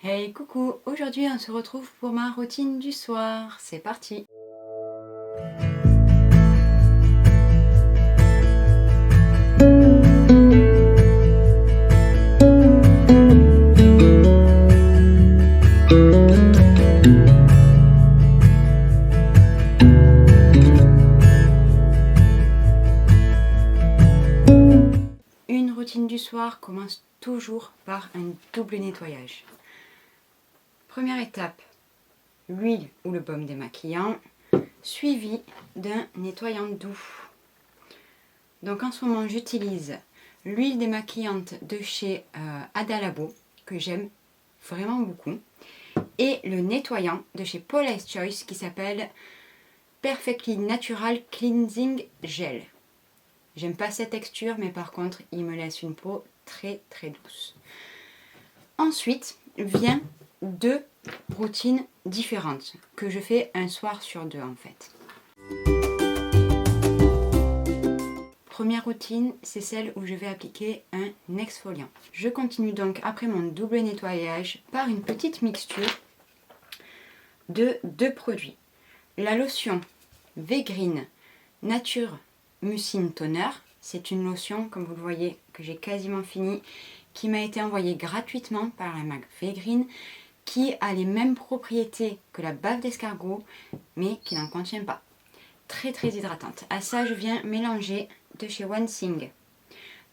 Hey coucou, aujourd'hui on se retrouve pour ma routine du soir, c'est parti. Une routine du soir commence toujours par un double nettoyage. Première étape, l'huile ou le baume démaquillant, suivi d'un nettoyant doux. Donc en ce moment j'utilise l'huile démaquillante de chez Adalabo, que j'aime vraiment beaucoup, et le nettoyant de chez Paula's Choice qui s'appelle Perfectly Natural Cleansing Gel. J'aime pas cette texture, mais par contre, il me laisse une peau très très douce. Ensuite, vient deux routines différentes que je fais un soir sur deux en fait. Première routine, c'est celle où je vais appliquer un exfoliant. Je continue donc après mon double nettoyage par une petite mixture de deux produits. La lotion V-Green Nature Mucin Toner, c'est une lotion, comme vous le voyez, que j'ai quasiment fini, qui m'a été envoyée gratuitement par la marque V-Green, qui a les mêmes propriétés que la bave d'escargot, mais qui n'en contient pas. Très très hydratante. À ça, je viens mélanger de chez One Thing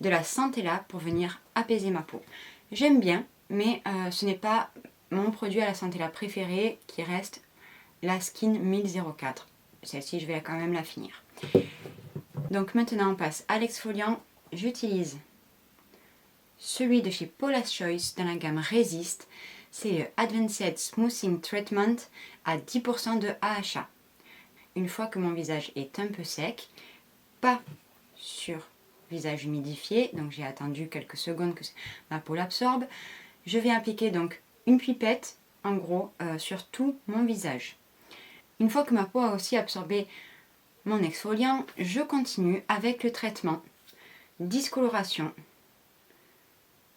de la Centella pour venir apaiser ma peau. J'aime bien, mais ce n'est pas mon produit à la Centella préféré, qui reste la Skin 1004. Celle-ci, je vais quand même la finir. Donc maintenant on passe à l'exfoliant. J'utilise celui de chez Paula's Choice dans la gamme Resist. C'est le Advanced Smoothing Treatment à 10% de AHA. Une fois que mon visage est un peu sec, pas sur visage humidifié, donc j'ai attendu quelques secondes que ma peau l'absorbe, je vais appliquer donc une pipette en gros sur tout mon visage. Une fois que ma peau a aussi absorbé mon exfoliant, je continue avec le traitement discoloration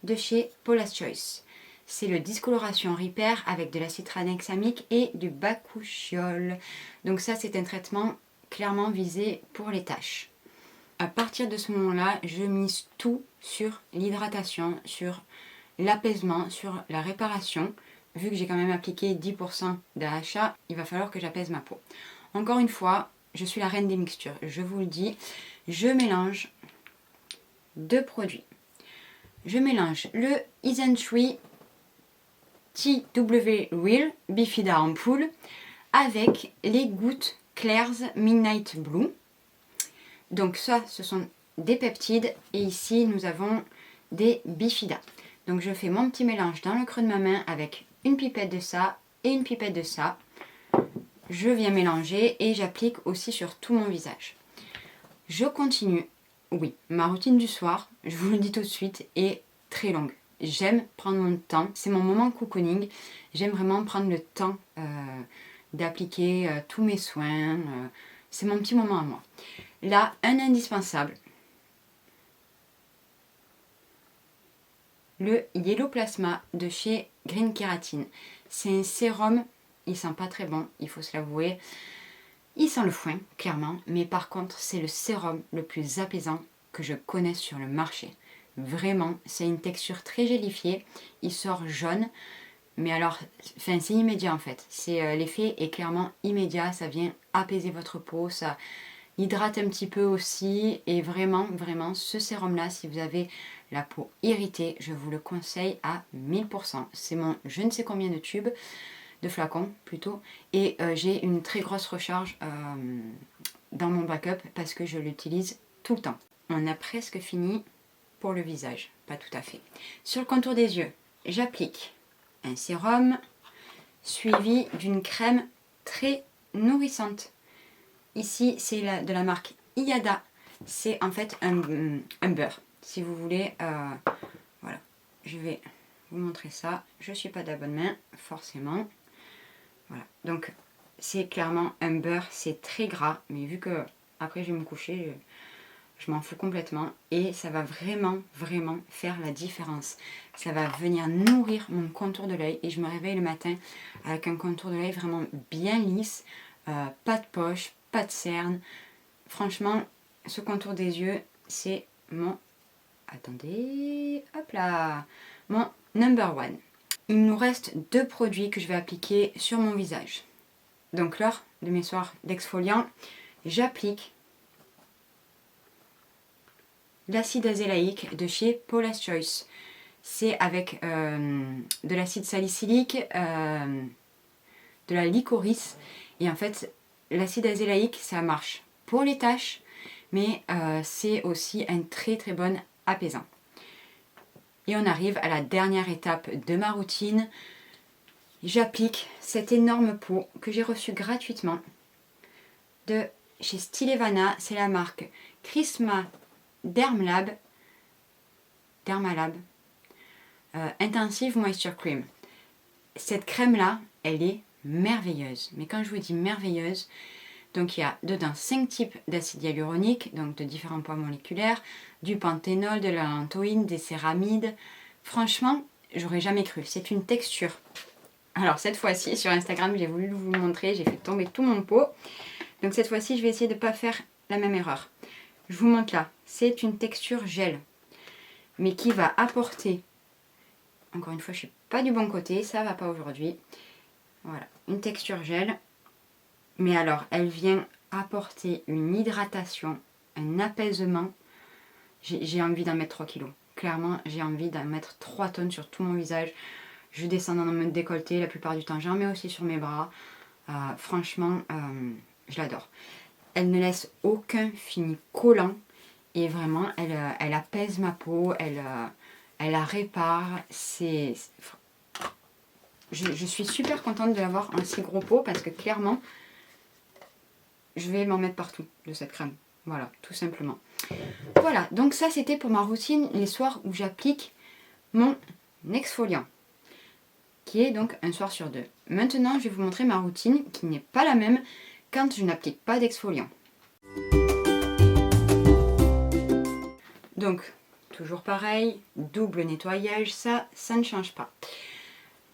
de chez Paula's Choice. C'est le discoloration repair avec de l'acide tranexamique et du bakuchiol. Donc ça, c'est un traitement clairement visé pour les taches. À partir de ce moment-là, je mise tout sur l'hydratation, sur l'apaisement, sur la réparation. Vu que j'ai quand même appliqué 10% d'AHA, il va falloir que j'apaise ma peau. Encore une fois, je suis la reine des mixtures, je vous le dis. Je mélange deux produits. Je mélange le Isntree TW Real Bifida Ampoule avec les gouttes Claire's Midnight Blue. Donc ça, ce sont des peptides et ici nous avons des bifidas. Donc je fais mon petit mélange dans le creux de ma main avec une pipette de ça et une pipette de ça. Je viens mélanger et j'applique aussi sur tout mon visage. Je continue. Oui, ma routine du soir, je vous le dis tout de suite, est très longue. J'aime prendre mon temps, c'est mon moment cocooning. J'aime vraiment prendre le temps d'appliquer tous mes soins. C'est mon petit moment à moi. Là, un indispensable. Le Yellow Plasma de chez Green Keratin. C'est un sérum, il sent pas très bon, il faut se l'avouer. Il sent le foin, clairement, mais par contre, c'est le sérum le plus apaisant que je connaisse sur le marché. Vraiment, c'est une texture très gélifiée, il sort jaune, mais alors, c'est immédiat en fait. L'effet est clairement immédiat, ça vient apaiser votre peau, ça hydrate un petit peu aussi, et vraiment, vraiment, ce sérum-là, si vous avez la peau irritée, je vous le conseille à 1000%. C'est mon je ne sais combien de tubes, de flacons plutôt, et j'ai une très grosse recharge dans mon backup parce que je l'utilise tout le temps. On a presque fini pour le visage, pas tout à fait. Sur le contour des yeux, j'applique un sérum suivi d'une crème très nourrissante. Ici, c'est de la marque Iada. C'est en fait un beurre. Si vous voulez, voilà, je vais vous montrer ça. Je ne suis pas de la bonne main, forcément. Voilà, donc c'est clairement un beurre, c'est très gras, mais vu que après je vais me coucher, je m'en fous complètement et ça va vraiment, vraiment faire la différence. Ça va venir nourrir mon contour de l'œil et je me réveille le matin avec un contour de l'œil vraiment bien lisse, pas de poche, pas de cernes. Franchement, ce contour des yeux, c'est mon... Attendez, hop là, mon number one. Il nous reste 2 produits que je vais appliquer sur mon visage. Donc lors de mes soirs d'exfoliant, j'applique l'acide azélaïque de chez Paula's Choice. C'est avec de l'acide salicylique, de la licorice. Et en fait, l'acide azélaïque, ça marche pour les taches, mais c'est aussi un très très bon apaisant. Et on arrive à la dernière étape de ma routine. J'applique cette énorme pot que j'ai reçue gratuitement de chez Stilevana. C'est la marque Chrisma Dermalab Intensive Moisture Cream. Cette crème là, elle est merveilleuse. Mais quand je vous dis merveilleuse, donc il y a dedans 5 types d'acide hyaluronique, donc de différents poids moléculaires, du panthénol, de la lantoïne, des céramides. Franchement, j'aurais jamais cru. C'est une texture. Alors cette fois-ci, sur Instagram, j'ai voulu vous montrer, j'ai fait tomber tout mon pot. Donc cette fois-ci, je vais essayer de ne pas faire la même erreur. Je vous montre là, c'est une texture gel, mais qui va apporter, encore une fois, je ne suis pas du bon côté, ça va pas aujourd'hui. Voilà, une texture gel, mais alors elle vient apporter une hydratation, un apaisement. J'ai envie d'en mettre 3 kilos. Clairement, j'ai envie d'en mettre 3 tonnes sur tout mon visage. Je descends dans mon décolleté la plupart du temps, j'en mets aussi sur mes bras. Franchement, je l'adore. Elle ne laisse aucun fini collant et vraiment, elle apaise ma peau, elle la répare. Je suis super contente de l'avoir en si gros pot parce que clairement, je vais m'en mettre partout de cette crème. Voilà, tout simplement. Voilà, donc ça c'était pour ma routine les soirs où j'applique mon exfoliant, qui est donc un soir sur 2. Maintenant, je vais vous montrer ma routine qui n'est pas la même quand je n'applique pas d'exfoliant. Donc, toujours pareil, double nettoyage, ça ne change pas.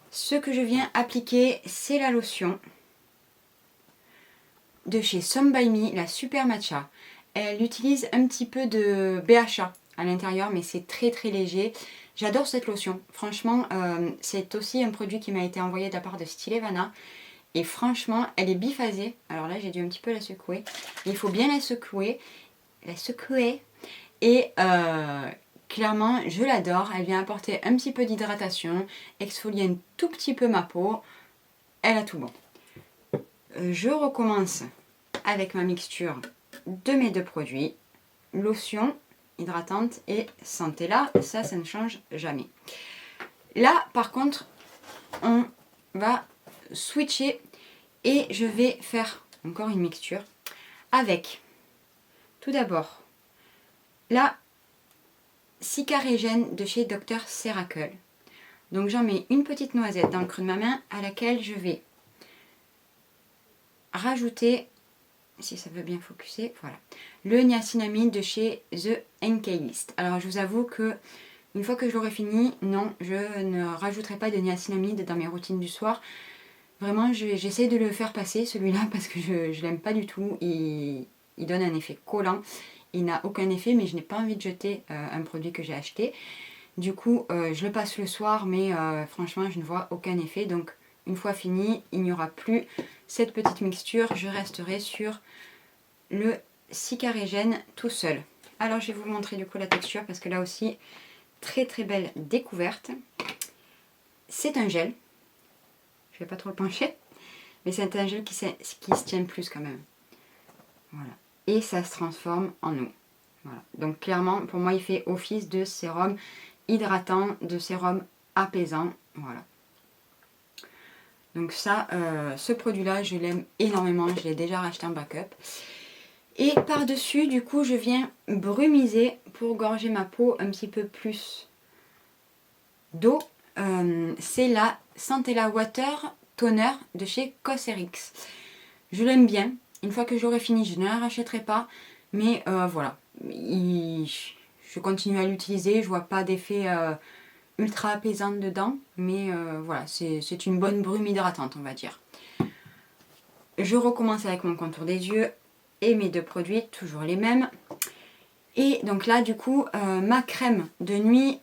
Ce que je viens appliquer, c'est la lotion de chez Some By Me, la Super Matcha. Elle utilise un petit peu de BHA à l'intérieur, mais c'est très très léger. J'adore cette lotion. Franchement, c'est aussi un produit qui m'a été envoyé de la part de Stilevana. Et franchement, elle est biphasée. Alors là, j'ai dû un petit peu la secouer. Il faut bien la secouer. Et clairement, je l'adore. Elle vient apporter un petit peu d'hydratation, exfolier un tout petit peu ma peau. Elle a tout bon. Je recommence avec ma mixture de mes 2 produits. Lotion hydratante et Centella. Ça ne change jamais. Là, par contre, on va switcher et je vais faire encore une mixture avec tout d'abord la Cicarégène de chez Dr. Ceracle. Donc j'en mets une petite noisette dans le creux de ma main à laquelle je vais rajouter, si ça veut bien focuser, voilà, le niacinamide de chez The NK List. Alors je vous avoue que une fois que je l'aurai fini, non, je ne rajouterai pas de niacinamide dans mes routines du soir. Vraiment, j'essaie de le faire passer celui-là parce que je l'aime pas du tout. Il donne un effet collant. Il n'a aucun effet, mais je n'ai pas envie de jeter un produit que j'ai acheté. Du coup, je le passe le soir, mais franchement, je ne vois aucun effet. Donc, une fois fini, il n'y aura plus cette petite mixture. Je resterai sur le Cicarégène tout seul. Alors, je vais vous montrer du coup la texture parce que là aussi, très très belle découverte. C'est un gel. Je ne vais pas trop le pencher, mais c'est un gel qui se tient plus quand même. Voilà. Et ça se transforme en eau. Voilà. Donc clairement, pour moi, il fait office de sérum hydratant, de sérum apaisant. Voilà. Donc ça, ce produit-là, je l'aime énormément. Je l'ai déjà racheté en backup. Et par-dessus, du coup, je viens brumiser pour gorger ma peau un petit peu plus d'eau. C'est la Centella Water Toner de chez Cosrx. Je l'aime bien. Une fois que j'aurai fini, je ne la rachèterai pas. Mais voilà, je continue à l'utiliser, je vois pas d'effet ultra apaisant dedans, mais voilà, c'est une bonne brume hydratante, on va dire. Je recommence avec mon contour des yeux et mes deux produits, toujours les mêmes. Et donc là, du coup, ma crème de nuit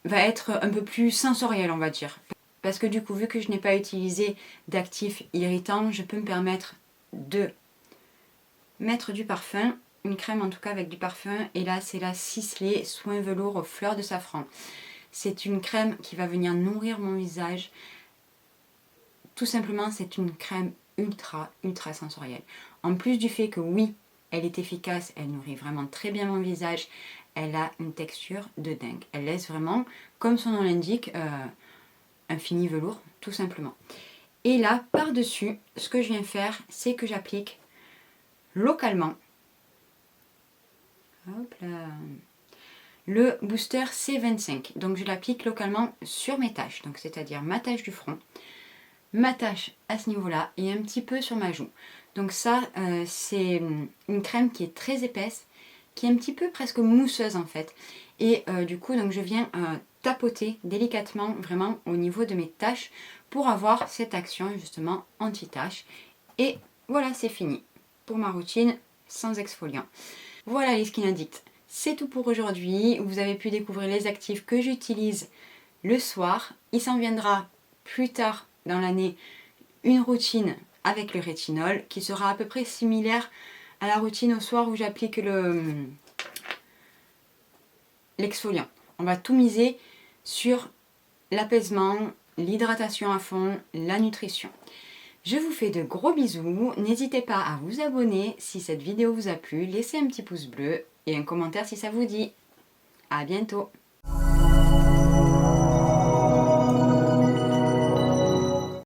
va être un peu plus sensorielle, on va dire. Parce que du coup, vu que je n'ai pas utilisé d'actif irritant, je peux me permettre de mettre du parfum, une crème en tout cas avec du parfum. Et là, c'est la Sisley Soin Velours aux fleurs de safran. C'est une crème qui va venir nourrir mon visage. Tout simplement, c'est une crème ultra sensorielle. En plus du fait que oui, elle est efficace, elle nourrit vraiment très bien mon visage, elle a une texture de dingue. Elle laisse vraiment, comme son nom l'indique, un fini velours, tout simplement. Et là, par-dessus, ce que je viens faire, c'est que j'applique localement hop là, le booster C25. Donc je l'applique localement sur mes taches, donc c'est-à-dire ma tache du front, ma tache à ce niveau-là et un petit peu sur ma joue. Donc ça, c'est une crème qui est très épaisse, qui est un petit peu presque mousseuse en fait. Et du coup, donc je viens tapoter délicatement vraiment au niveau de mes taches pour avoir cette action justement anti-tache. Et voilà, c'est fini pour ma routine sans exfoliant. Voilà les Skin Addicts, c'est tout pour aujourd'hui. Vous avez pu découvrir les actifs que j'utilise le soir. Il s'en viendra plus tard dans l'année une routine avec le rétinol qui sera à peu près similaire à la routine au soir où j'applique l'exfoliant. On va tout miser sur l'apaisement, l'hydratation à fond, la nutrition. Je vous fais de gros bisous, n'hésitez pas à vous abonner si cette vidéo vous a plu, laissez un petit pouce bleu et un commentaire si ça vous dit. À bientôt.